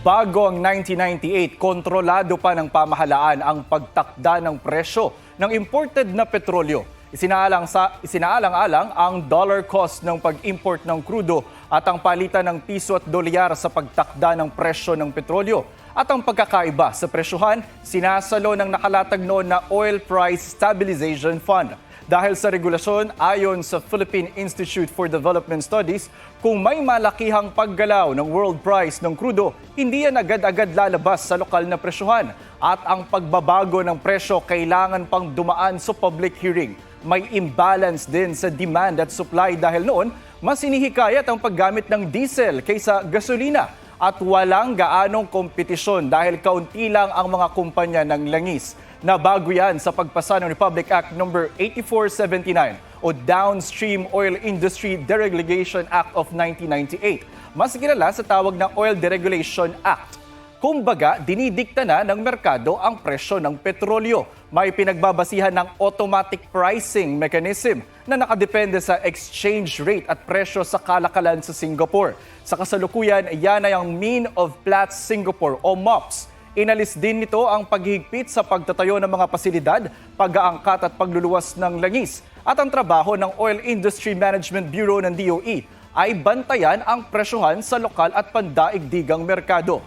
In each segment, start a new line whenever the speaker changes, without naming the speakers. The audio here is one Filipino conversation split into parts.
Bago ang 1998, kontrolado pa ng pamahalaan ang pagtakda ng presyo ng imported na petrolyo. Isinaalang-alang ang dollar cost ng pag-import ng krudo at ang palitan ng piso at dolyar sa pagtakda ng presyo ng petrolyo. At ang pagkakaiba sa presyohan, sinasalo ng nakalatag noon na Oil Price Stabilization Fund. Dahil sa regulasyon, ayon sa Philippine Institute for Development Studies, kung may malakihang paggalaw ng world price ng krudo, hindi yan agad-agad lalabas sa lokal na presyohan. At ang pagbabago ng presyo kailangan pang dumaan sa public hearing. May imbalance din sa demand at supply dahil noon, mas hinihikayat ang paggamit ng diesel kaysa gasolina. At walang gaanong kompetisyon dahil kaunti lang ang mga kumpanya ng langis. Nabago yan sa pagpasa ng Republic Act No. 8479 o Downstream Oil Industry Deregulation Act of 1998. Mas kilala sa tawag na Oil Deregulation Act. Kumbaga, dinidikta na ng merkado ang presyo ng petrolyo. May pinagbabasihan ng automatic pricing mechanism na nakadepende sa exchange rate at presyo sa kalakalan sa Singapore. Sa kasalukuyan, yan ay ang Mean of Platts Singapore o MOPS. Inalis din nito ang paghigpit sa pagtatayo ng mga pasilidad, pag-aangkat at pagluluwas ng langis. At ang trabaho ng Oil Industry Management Bureau ng DOE ay bantayan ang presyohan sa lokal at pandaigdigang merkado.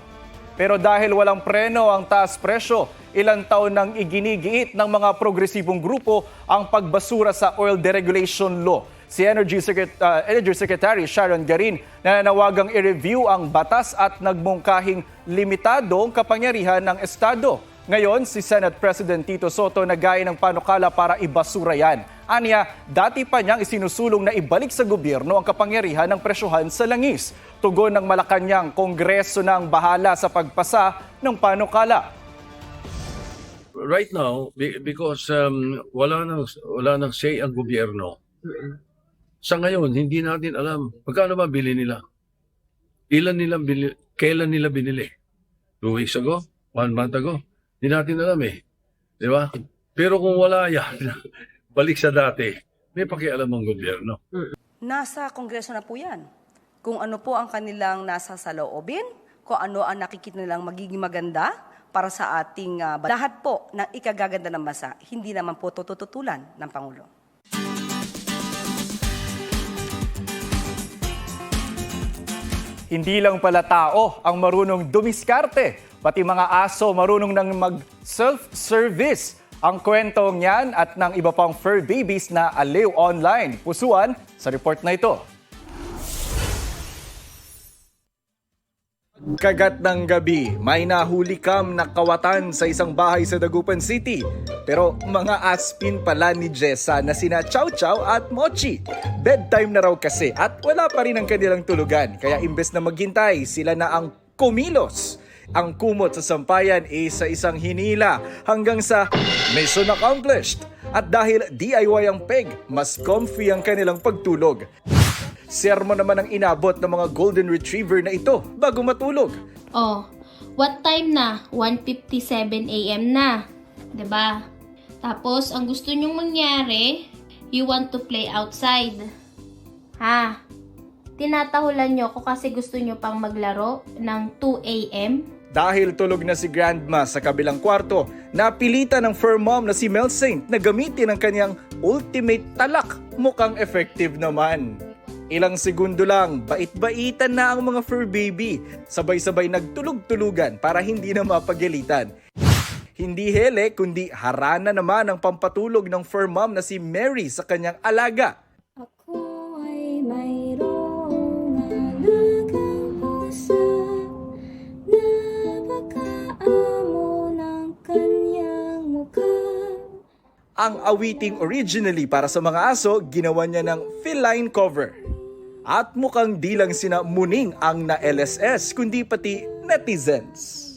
Pero dahil walang preno ang taas presyo, ilang taon nang iginigiit ng mga progresibong grupo ang pagbasura sa oil deregulation law. Si Energy Secretary Sharon Garin nananawagang i-review ang batas at nagmungkahing limitadong kapangyarihan ng Estado. Ngayon, si Senate President Tito Soto nagaya ng panukala para ibasura yan. Anya, dati pa niyang isinusulong na ibalik sa gobyerno ang kapangyarihan ng presyohan sa langis. Tugon ng Malacanang, Kongreso na ang bahala sa pagpasa ng panukala.
Right now, because wala nang say ang gobyerno, sa ngayon, hindi natin alam magkano ba bili nila. Kailan nila binili? 2 weeks ago? 1 month ago? Hindi natin alam eh. Di ba? Pero kung wala yan, balik sa dati, may pakialam ang gobyerno.
Nasa Kongreso na po yan. Kung ano po ang kanilang nasa saloobin, kung ano ang nakikita nilang magiging maganda para sa ating lahat po ng ikagaganda ng bansa, hindi naman po tututulan ng Pangulo.
Hindi lang pala tao ang marunong dumiskarte, pati mga aso marunong nang mag-self-service. Ang kwentong yan at ng iba pang fur babies na aliw online. Pusuan sa report na ito. Kagat ng gabi, may nahuli kam na kawatan sa isang bahay sa Dagupan City. Pero mga aspin pala ni Jessa na sina Chow Chow at Mochi. Bedtime na raw kasi at wala pa rin ang kanilang tulugan. Kaya imbes na maghintay, sila na ang kumilos. Ang kumot sa sampayan ay sa isang hinila hanggang sa mission accomplished. At dahil DIY ang peg, mas comfy ang kanilang pagtulog. Sermon naman ang inabot ng mga golden retriever na ito bago matulog.
Oh, what time na? 1:57 AM na. 'Di ba? Tapos, ang gusto nyong mangyari, you want to play outside. Ha? Tinatahulan nyo ko kasi gusto nyo pang maglaro ng 2 AM?
Dahil tulog na si Grandma sa kabilang kwarto, napilitan ng fur mom na si Mel Saint na gamitin ang kanyang ultimate talak. Mukhang effective naman. Ilang segundo lang, bait-baitan na ang mga fur baby. Sabay-sabay nagtulog-tulugan para hindi na mapagalitan. Hindi hele, kundi harana naman ang pampatulog ng fur mom na si Mary sa kanyang alaga.
Ako ay mayroong alagang pusa na pagkaamo ng kanyang mukha.
Ang awiting originally para sa mga aso, ginawa niya ng feline cover. At mukhang di lang sina Muning ang na-LSS, kundi pati netizens.